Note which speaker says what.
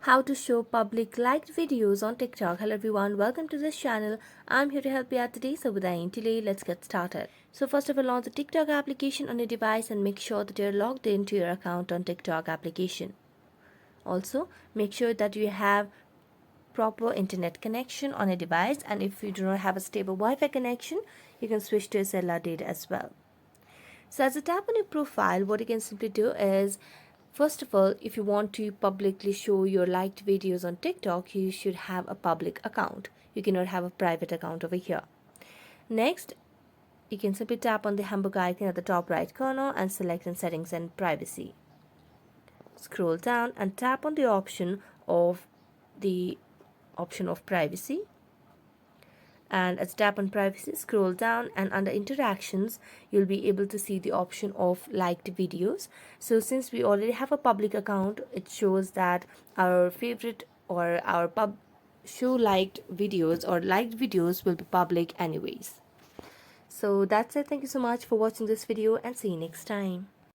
Speaker 1: How to show public liked videos on TikTok. Hello everyone, welcome to this channel. I'm here to help you out today. So without any delay, let's get started. So first of all, launch the TikTok application on your device and make sure that you're logged into your account on TikTok application. Also, make sure that you have proper internet connection on a device, and if you do not have a stable Wi-Fi connection, you can switch to a cellular data as well. So as you tap on your profile, what you can simply do is, first of all, if you want to publicly show your liked videos on TikTok, you should have a public account. You cannot have a private account over here. Next, you can simply tap on the hamburger icon at the top right corner and select in settings and privacy. Scroll down and tap on the option of privacy, and as tap on privacy, scroll down, and under interactions you'll be able to see the option of liked videos. So since we already have a public account, it shows that our favorite or our show liked videos or liked videos will be public anyways. So that's it. Thank you so much for watching this video and see you next time.